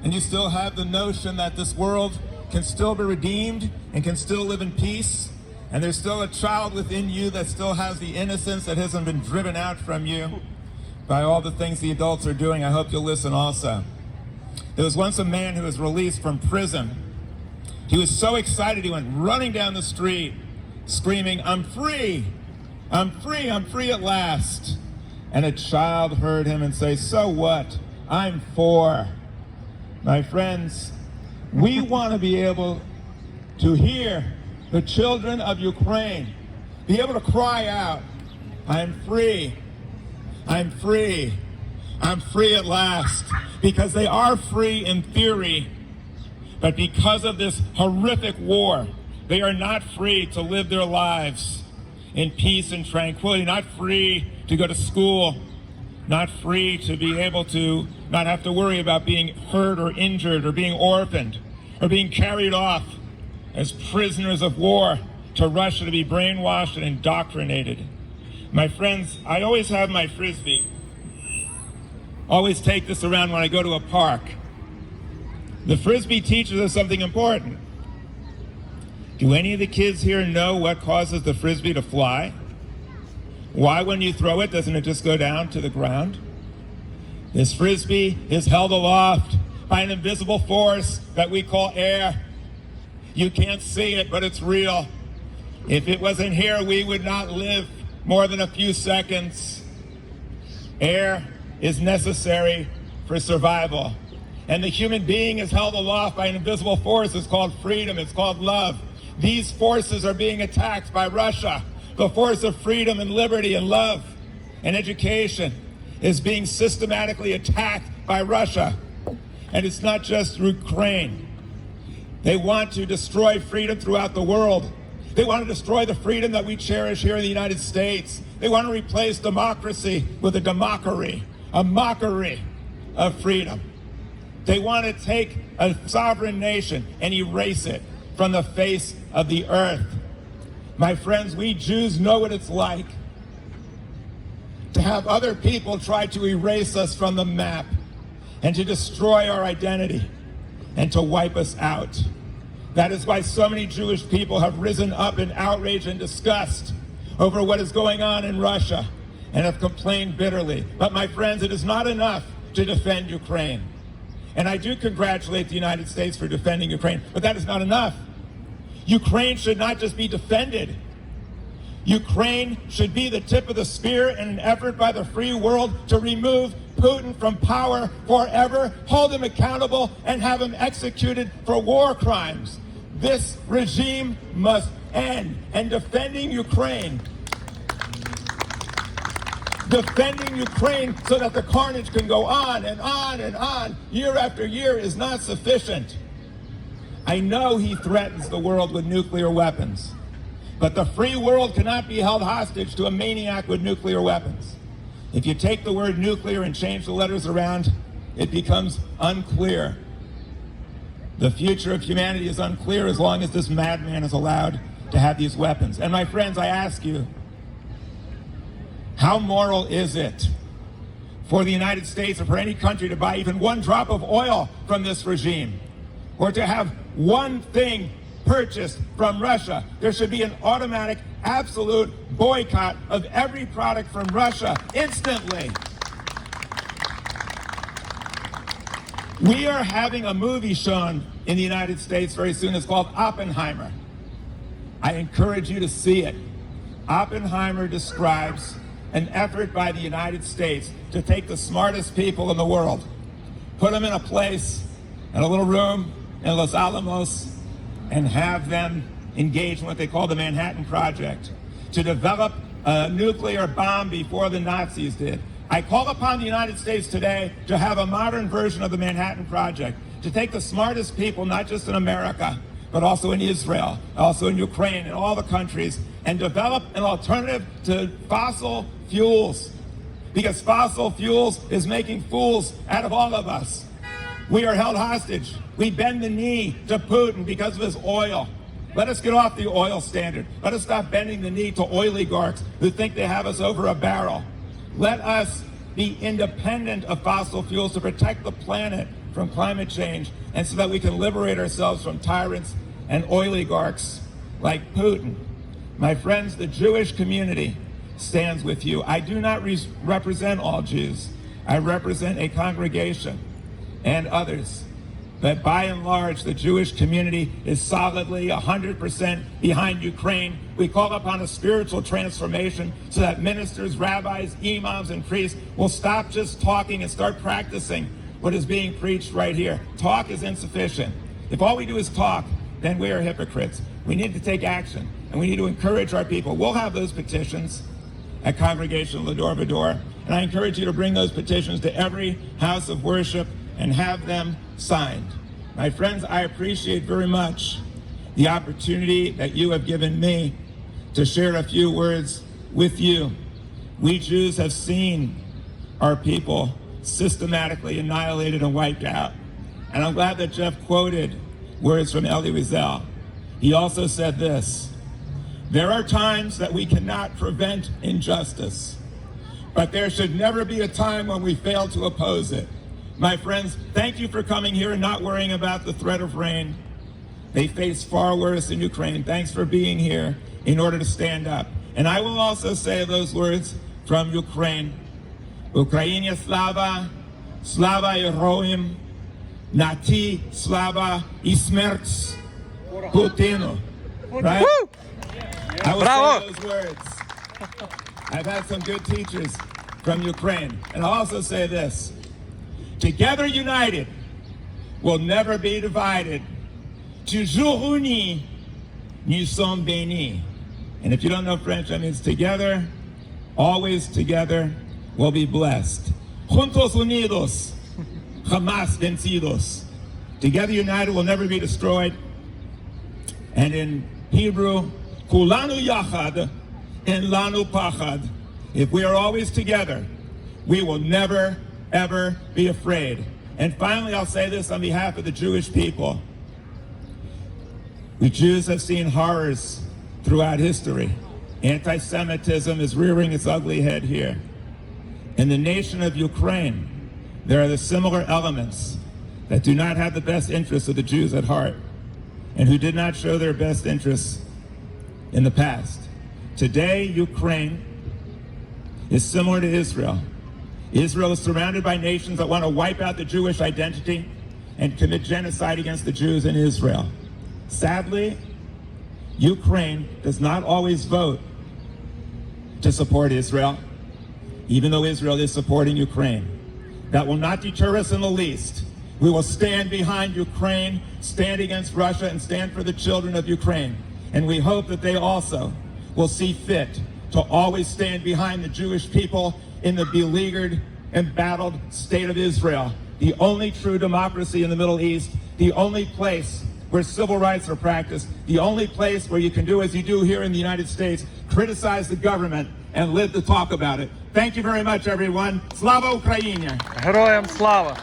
and you still have the notion that this world can still be redeemed and can still live in peace, and there's still a child within you that still has the innocence that hasn't been driven out from you by all the things the adults are doing, I hope you'll listen also. There was once a man who was released from prison. He was so excited he went running down the street screaming, "I'm free! I'm free! I'm free at last!" And a child heard him and say, "So what? I'm 4." My friends, we want to be able to hear the children of Ukraine be able to cry out, "I'm free! I'm free! I'm free at last," because they are free in theory, but because of this horrific war, they are not free to live their lives in peace and tranquility, not free to go to school, not free to be able to not have to worry about being hurt or injured or being orphaned or being carried off as prisoners of war to Russia to be brainwashed and indoctrinated. My friends, I always have my Frisbee. Always take this around when I go to a park. The Frisbee teaches us something important. Do any of the kids here know what causes the Frisbee to fly? Why, when you throw it, doesn't it just go down to the ground? This Frisbee is held aloft by an invisible force that we call air. You can't see it, but it's real. If it wasn't here, we would not live more than a few seconds. Air is necessary for survival. And the human being is held aloft by an invisible force. It's called freedom. It's called love. These forces are being attacked by Russia. The force of freedom and liberty and love and education is being systematically attacked by Russia. And it's not just Ukraine. They want to destroy freedom throughout the world. They want to destroy the freedom that we cherish here in the United States. They want to replace democracy with a mockery of freedom. They want to take a sovereign nation and erase it from the face of the earth. My friends, we Jews know what it's like to have other people try to erase us from the map and to destroy our identity and to wipe us out. That is why so many Jewish people have risen up in outrage and disgust over what is going on in Russia and have complained bitterly. But my friends, it is not enough to defend Ukraine. And I do congratulate the United States for defending Ukraine, but that is not enough. Ukraine should not just be defended. Ukraine should be the tip of the spear in an effort by the free world to remove Putin from power forever, hold him accountable, and have him executed for war crimes. This regime must end. And defending Ukraine so that the carnage can go on and on and on, year after year, is not sufficient. I know he threatens the world with nuclear weapons, but the free world cannot be held hostage to a maniac with nuclear weapons. If you take the word nuclear and change the letters around, it becomes unclear. The future of humanity is unclear as long as this madman is allowed to have these weapons. And my friends, I ask you, how moral is it for the United States or for any country to buy even one drop of oil from this regime, or to have one thing purchased from Russia? There should be an automatic, absolute boycott of every product from Russia instantly. We are having a movie shown in the United States very soon. It's called Oppenheimer. I encourage you to see it. Oppenheimer describes an effort by the United States to take the smartest people in the world, put them in a place, in a little room in Los Alamos, and have them engage in what they call the Manhattan Project, to develop a nuclear bomb before the Nazis did. I call upon the United States today to have a modern version of the Manhattan Project, to take the smartest people, not just in America, but also in Israel, also in Ukraine, and all the countries, and develop an alternative to fossil fuels. Because fossil fuels is making fools out of all of us. We are held hostage. We bend the knee to Putin because of his oil. Let us get off the oil standard. Let us stop bending the knee to oligarchs who think they have us over a barrel. Let us be independent of fossil fuels to protect the planet from climate change, and so that we can liberate ourselves from tyrants and oligarchs like Putin. My friends, the Jewish community stands with you. I do not represent all Jews. I represent a congregation and others. But by and large, the Jewish community is solidly 100% behind Ukraine. We call upon a spiritual transformation so that ministers, rabbis, imams, and priests will stop just talking and start practicing what is being preached right here. Talk is insufficient. If all we do is talk, then we are hypocrites. We need to take action, and we need to encourage our people. We'll have those petitions at Congregation Lador Vador, and I encourage you to bring those petitions to every house of worship and have them signed. My friends, I appreciate very much the opportunity that you have given me to share a few words with you. We Jews have seen our people systematically annihilated and wiped out. And I'm glad that Jeff quoted words from Elie Wiesel. He also said this: there are times that we cannot prevent injustice, but there should never be a time when we fail to oppose it. My friends, thank you for coming here and not worrying about the threat of rain. They face far worse in Ukraine. Thanks for being here in order to stand up. And I will also say those words from Ukraine. Ukrainia slava, slava heroim, nati slava I smert Putinu. Right? I will say those words. I've had some good teachers from Ukraine. And I'll also say this: together united, we'll never be divided. Toujours unis, nous sommes bénis. And if you don't know French, that means together, always together, we'll be blessed. Juntos unidos, jamás vencidos. Together united, we'll never be destroyed. And in Hebrew, kulanu yachad en lanu pachad. If we are always together, we will never, ever be afraid. And finally, I'll say this on behalf of the Jewish people. We Jews have seen horrors throughout history. Anti-Semitism is rearing its ugly head here. In the nation of Ukraine, there are the similar elements that do not have the best interests of the Jews at heart, and who did not show their best interests in the past. Today, Ukraine is similar to Israel. Israel is surrounded by nations that want to wipe out the Jewish identity and commit genocide against the Jews in Israel. Sadly, Ukraine does not always vote to support Israel, even though Israel is supporting Ukraine. That will not deter us in the least. We will stand behind Ukraine, stand against Russia, and stand for the children of Ukraine. And we hope that they also will see fit to always stand behind the Jewish people in the beleaguered and battled state of Israel, the only true democracy in the Middle East, the only place where civil rights are practiced, the only place where you can do as you do here in the United States, criticize the government and live to talk about it. Thank you very much, everyone. Slava Ukraini! Героям слава!